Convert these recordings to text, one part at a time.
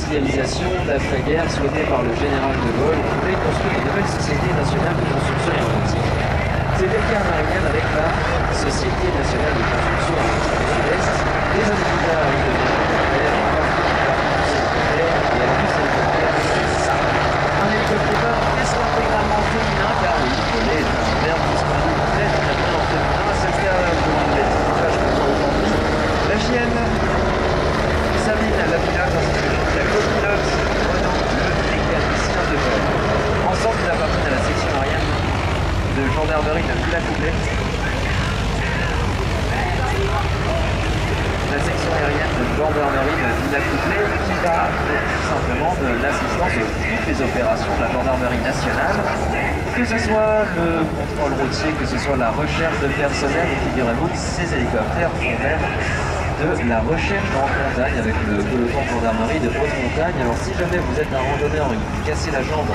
réindustrialisation d'après-guerre souhaitée par le général de Gaulle voulait construire une nouvelle société nationale de construction aéronautique. C'était le cas américain avec la Société nationale de construction aéronautique du Sud-Est, des hélicoptères de un hélicoptère est intégralement féminin car oui, il est un verbe disponible très en féminin, c'est le cas pour un équipage que l'on aujourd'hui. La chienne, Sabine, la pilote, ainsi que la copilote, Renan, le mécanicien de vol. Ensemble, ils appartiennent à la section aérienne de gendarmerie de Villacoublay. La section aérienne de gendarmerie de Villacoublay qui va tout simplement de l'assistance de toutes les opérations de la gendarmerie nationale, que ce soit le contrôle routier, que ce soit la recherche de personnel, et figurez-vous que ces hélicoptères font même de la recherche en montagne avec le peloton de gendarmerie de haute montagne. Alors si jamais vous êtes un randonneur et que vous cassez la jambe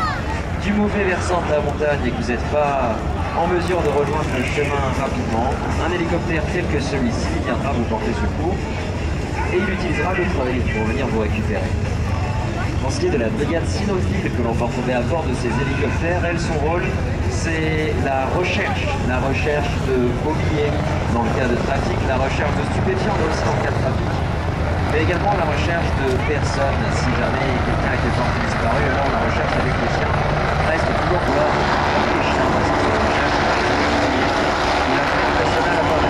du mauvais versant de la montagne et que vous n'êtes pas en mesure de rejoindre le chemin rapidement, un hélicoptère tel que celui-ci viendra vous porter secours et il utilisera le trail pour venir vous récupérer. En ce qui est de la brigade cynophile que l'on peut retrouver à bord de ces hélicoptères, elle, son rôle, c'est la recherche de mobilier dans le cas de trafic, la recherche de stupéfiants aussi dans le cas de trafic, mais également la recherche de personnes. Si jamais quelqu'un est porté disparu, alors la recherche avec les chiens reste toujours pour les chiens, parce que c'est la recherche de la fête nationale à bord.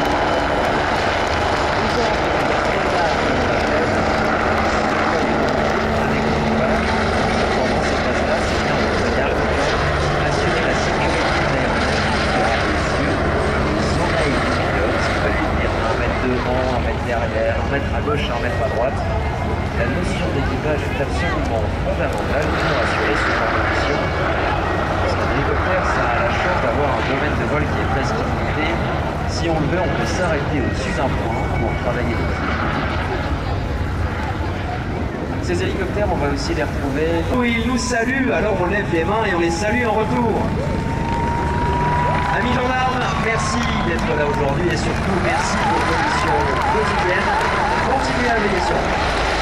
Derrière, un mètre à gauche et un mètre à droite. La notion d'équipage est absolument fondamentale pour assurer ce genre de mission. Parce qu'un hélicoptère, ça a la chance d'avoir un domaine de vol qui est presque illimité. Si on le veut, on peut s'arrêter au-dessus d'un point pour travailler dessus. Ces hélicoptères, on va aussi les retrouver. Oh, ils nous saluent, alors on lève les mains et on les salue en retour. Amis gendarmes, merci d'être là aujourd'hui et surtout merci pour vos missions quotidiennes. Continuez à veiller sur nous.